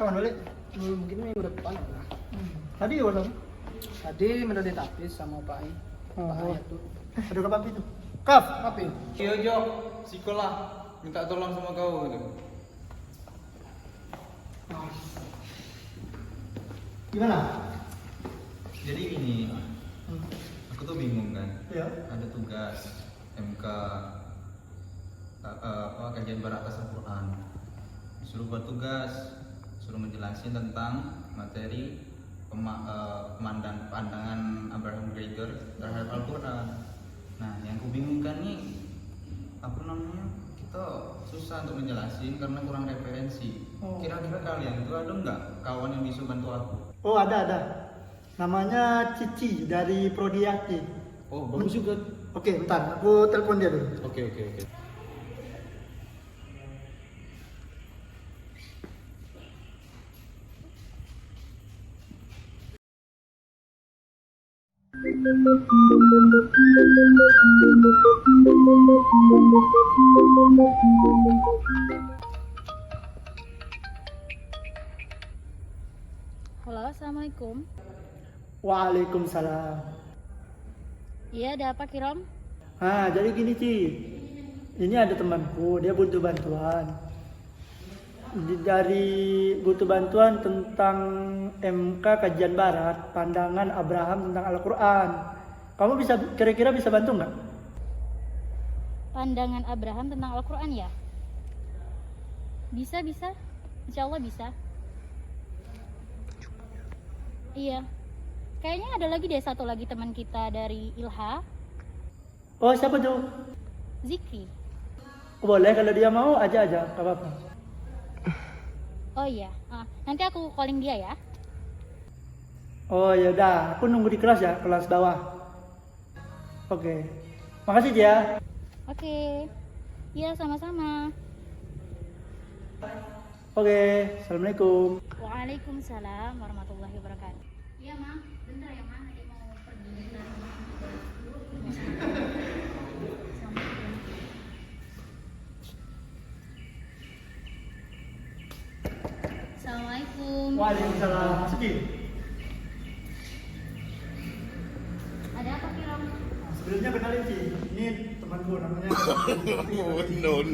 Kapan balik? Mungkin minggu depan lah. Tadi ya mana? Tadi mendadak tapis sama Pak Ai. Pak Ayat tuh. Ada kapan itu? Kap. Apa ya? Iya Jo, sekolah minta tolong sama kau gitu. Gimana? Jadi gini, aku tuh bingung kan. Iya. Ada tugas MK kajian berat atas Al-Quran. Disuruh buat tugas, suruh menjelasin tentang materi pandangan Abraham Geiger terhadap Al-Quran. Nah, yang aku bingungkan nih, kita susah untuk menjelasin karena kurang referensi. Kira-kira kalian itu ada nggak kawan yang bisa bantu aku? Oh ada. Namanya Cici dari Prodiakti. Oh, bagus juga. Oke, bentar. Aku telepon dia dulu. Oke. Halo, assalamualaikum. Waalaikumsalam. Iya, ada apa Kirom? Jadi gini Ci. Ini ada temanku, dia butuh bantuan. Butuh bantuan tentang MK Kajian Barat, pandangan Abraham tentang Al-Quran. Kamu kira-kira bisa bantu nggak? Pandangan Abraham tentang Al-Quran ya? Bisa. Insya Allah bisa. Iya. Kayaknya ada lagi deh satu lagi teman kita dari Ilha, Oh siapa tuh? Zikri. Boleh kalau dia mau aja, nggak apa-apa. Oh iya, nanti aku calling dia ya. Oh ya udah, aku nunggu di kelas ya, kelas bawah. Oke. Makasih ya. Oke. Iya, sama-sama. Oke, assalamualaikum. Waalaikumsalam warahmatullahi wabarakatuh. Iya, Ma. Bentar ya, Ma. Nanti mau pergi. Assalamualaikum. Waalaikumsalam. Masukin. Ada apa, Kirom? Sebelumnya kenalin Ci, ini temanku namanya. No.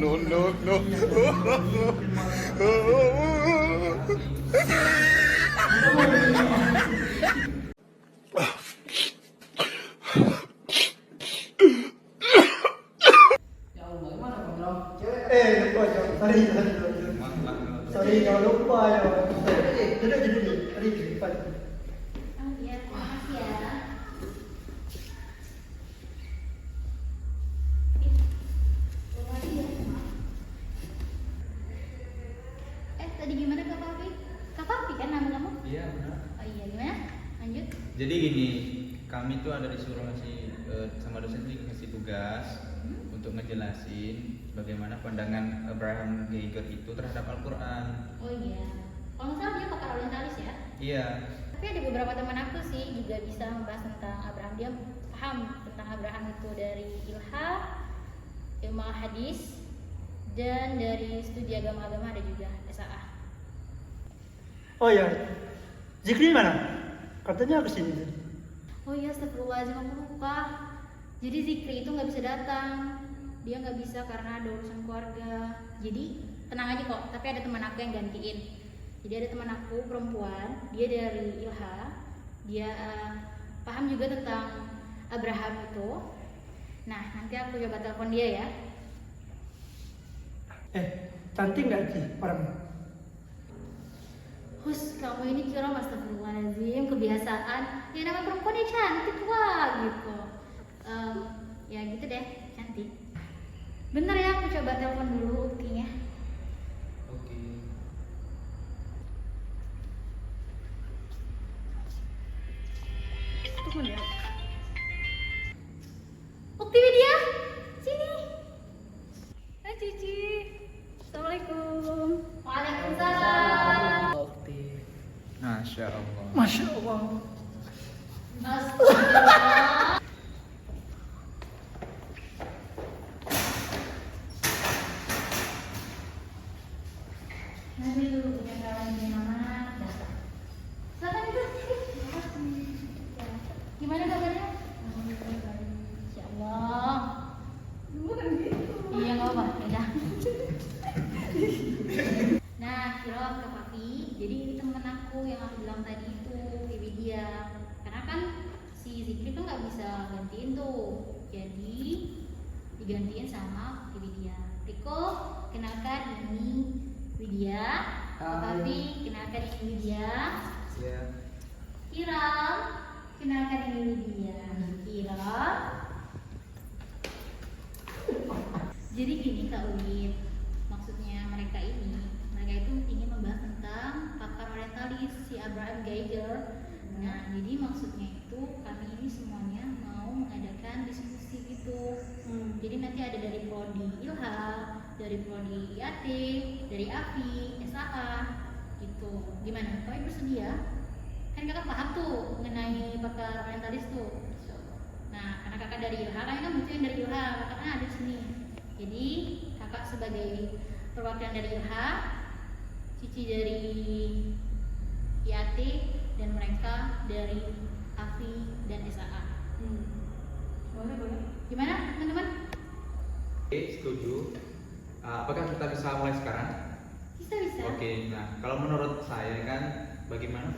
Ya Allah, gimana Bang Rom? Sorry, jangan lupa ya. Duduk. Tadi di depan. Oh iya, terima kasih ya. Tadi gimana Kak Papi? Kak Papi kan nama kamu? Iya benar. Oh iya, gimana? Lanjut. Jadi gini, kami tuh ada disuruh sama dosen tuh ngasih tugas untuk ngejelasin bagaimana pandangan Abraham Geiger itu terhadap Al-Quran. Oh iya. Kalau nggak salah dia pakar orientalis ya? Iya. Tapi ada beberapa teman aku sih juga bisa membahas tentang Abraham. Dia paham tentang Abraham itu dari Ilha, ilmu hadis, dan dari studi agama-agama ada juga SAA. Oh ya, Zikri mana? Katanya kesini tadi. Oh iya, astagfirullahaladzim, aku lupa. Jadi Zikri itu nggak bisa datang. Dia nggak bisa karena ada urusan keluarga. Jadi tenang aja kok. Tapi ada teman aku yang gantiin. Jadi ada teman aku perempuan. Dia dari Ilha. Dia paham juga tentang Abraham itu. Nah, nanti aku coba telepon dia ya. Cantik nggak Ci orangnya? Hus, kamu ini kira astagfirullahaladzim, kebiasaan. Ya namanya perempuan ya cantik wah gitu. Ya gitu deh, cantik. Bentar ya, aku coba telepon dulu buktinya. Oke. Tunggu ya. Bukti Widya, sini. Hai Cici. Assalamualaikum. Waalaikumsalam. Masya Allah. Masya Allah. Astagfirullah. Nanti dulu punya kawan di mana? aku bilang tadi itu Widya, karena kan si Zikri tuh nggak bisa gantiin tuh, jadi digantiin sama Widya. Riko, kenalkan ini Widya. Papi, kenalkan ini Widya. Ya. Kiram, kenalkan ini Widya. Kiram. Jadi gini Kak Ulit, maksudnya mereka itu ingin membahas tentang pakar orientalis si Abraham Geiger. Nah, jadi maksudnya itu kami ini semuanya mau mengadakan diskusi gitu. Jadi nanti ada dari prodi Ilha, dari prodi IAT, dari AFI, SAA gitu. Gimana? Kalian bersedia? Kan kakak paham tuh mengenai pakar orientalis tuh. Nah, karena kakak dari Ilha, kalian kan butuh yang dari Ilha, kakaknya ada di sini. Jadi kakak sebagai perwakilan dari Ilha, Cici dari IAT, dan mereka dari AFI dan SAA. Boleh. Gimana teman-teman? Oke, setuju. Apakah kita bisa mulai sekarang? Bisa. Oke, nah kalau menurut saya kan bagaimana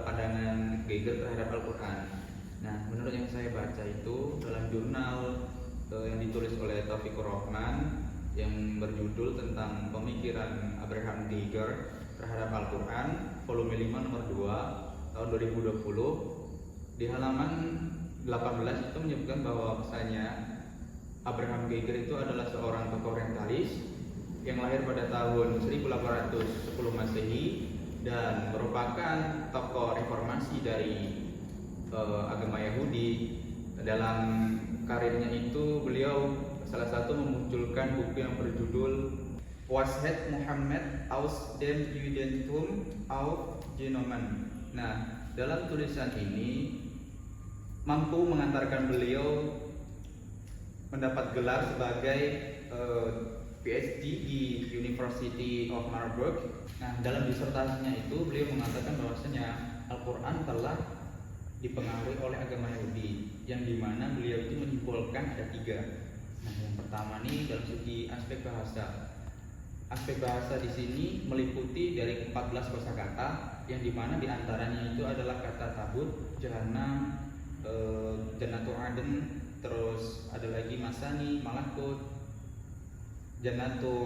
pandangan Geiger terhadap Al-Quran. Nah, menurut yang saya baca itu dalam jurnal yang ditulis oleh Taufikur Rahman yang berjudul tentang pemikiran Abraham Geiger terhadap Al-Quran volume 5 nomor 2 tahun 2020 di halaman 18 itu menyebutkan bahwa bahwasanya Abraham Geiger itu adalah seorang tokoh orientalis yang lahir pada tahun 1810 Masehi dan merupakan tokoh reformasi dari agama Yahudi. Dalam karirnya itu beliau salah satu memunculkan buku yang berjudul Washet Muhammad aus dem Judentum auf Genomen. Nah, dalam tulisan ini mampu mengantarkan beliau mendapat gelar sebagai PhD di University of Marburg. Nah, dalam disertasinya itu beliau mengatakan bahwasanya Al-Quran telah dipengaruhi oleh agama Yahudi, yang dimana beliau itu menyimpulkan ada 3. Nah, yang pertama nih dalam segi aspek bahasa. Aspek bahasa di sini meliputi dari 14 kosakata, yang dimana diantaranya itu adalah kata tabut, jahannam, Jannatu Aden, terus ada lagi Masani, Malakut, Jannatu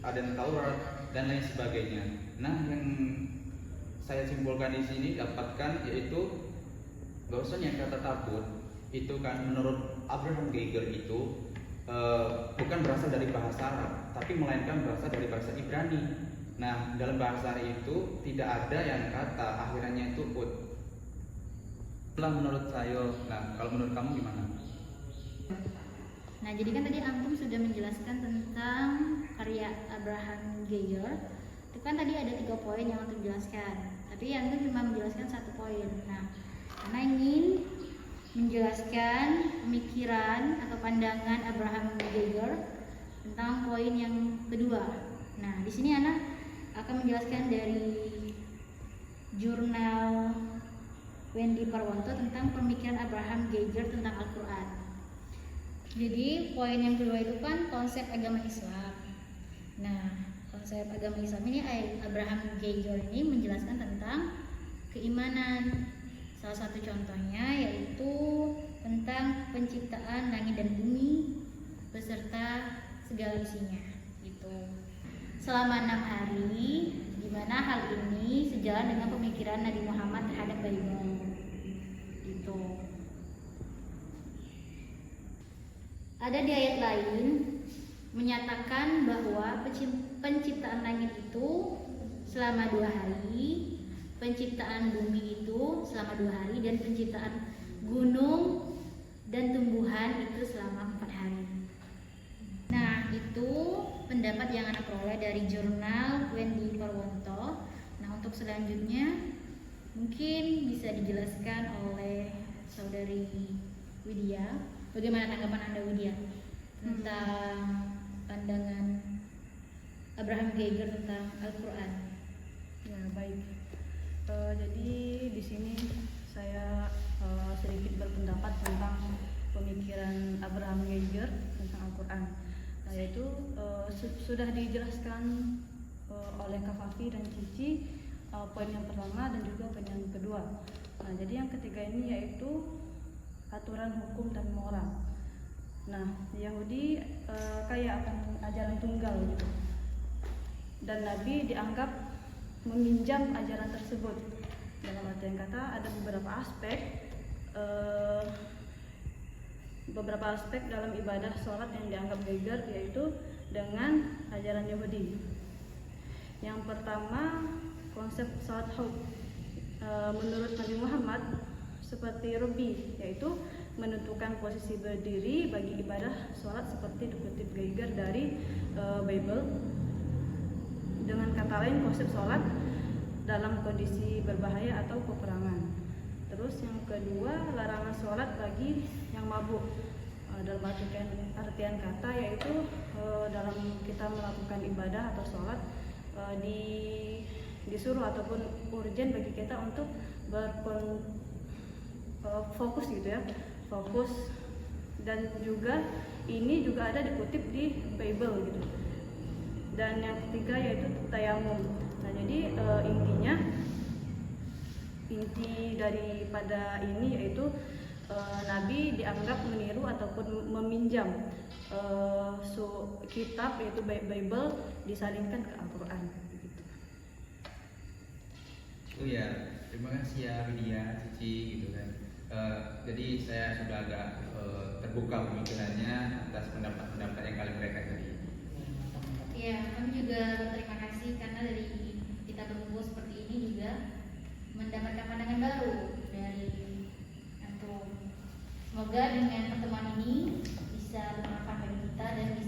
Aden Taurat, dan lain sebagainya. Nah, yang saya simpulkan di sini dapatkan yaitu bahwasanya kata tabut itu kan menurut Abraham Geiger itu bukan berasal dari bahasa Arab, tapi melainkan berasal dari bahasa Ibrani. Nah, dalam bahasa itu tidak ada yang kata akhirannya itu ut. Itulah menurut saya. Nah, kalau menurut kamu gimana? Nah, jadi kan tadi Antum sudah menjelaskan tentang karya Abraham Geiger. Itu kan tadi ada 3 poin yang Antum jelaskan, tapi Antum cuma menjelaskan 1 poin. Nah, karena ingin menjelaskan pemikiran atau pandangan Abraham Geiger tentang poin yang kedua. Nah, di sini Ana akan menjelaskan dari jurnal Wendy Parwanto tentang pemikiran Abraham Geiger tentang Al-Quran. Jadi poin yang kedua itu kan konsep agama Islam. Nah, konsep agama Islam ini Abraham Geiger ini menjelaskan tentang keimanan. Salah satu contohnya yaitu tentang penciptaan langit dan bumi beserta segala isinya. Gitu. Selama 6 hari, di mana hal ini sejalan dengan pemikiran Nabi Muhammad terhadap Bible. Gitu. Ada di ayat lain menyatakan bahwa penciptaan langit itu selama 2 hari, penciptaan bumi itu selama 2 hari, dan penciptaan gunung dan tumbuhan itu selama 4 hari. Nah, itu pendapat yang Ana peroleh dari jurnal Wendy Parwanto. Nah, untuk selanjutnya mungkin bisa dijelaskan oleh saudari Widya. Bagaimana tanggapan Anda, Widya, tentang pandangan Abraham Geiger tentang Al-Quran? Ya, baik. Jadi di sini saya sedikit berpendapat tentang pemikiran Abraham Geiger tentang Al-Quran. Yaitu sudah dijelaskan oleh Kak Fafi dan Cici poin yang pertama dan juga poin yang kedua. Nah, jadi yang ketiga ini yaitu aturan hukum dan moral. Nah, Yahudi kaya akan ajaran tunggal gitu. Dan Nabi dianggap meminjam ajaran tersebut. Dalam artian kata ada beberapa aspek dalam ibadah sholat yang dianggap geiger, yaitu dengan ajaran Yahudi. Yang pertama, konsep sholat haud. Menurut Nabi Muhammad seperti Robi, yaitu menentukan posisi berdiri bagi ibadah sholat seperti dikutip Geiger dari Bible. Dengan kata lain, konsep sholat dalam kondisi berbahaya atau peperangan. Terus yang kedua, larangan sholat bagi yang mabuk. Dalam artian kata yaitu dalam kita melakukan ibadah atau sholat disuruh ataupun urgen bagi kita untuk fokus gitu ya, fokus. Dan juga ini juga ada dikutip di Bible gitu. Dan yang ketiga yaitu tayamum. Nah, jadi inti daripada ini yaitu Nabi dianggap meniru ataupun meminjam kitab yaitu Bible disalingkan ke Al-Quran. Oh ya, terima kasih ya Widya, Cici gitu kan. Jadi saya sudah agak terbuka pemikirannya atas pendapat-pendapat yang kalian berikan tadi. Ya, kami juga terima kasih karena dari kita berkumpul seperti ini juga mendapatkan pandangan baru dari antum. Semoga dengan pertemuan ini bisa bermanfaat bagi kita dan bisa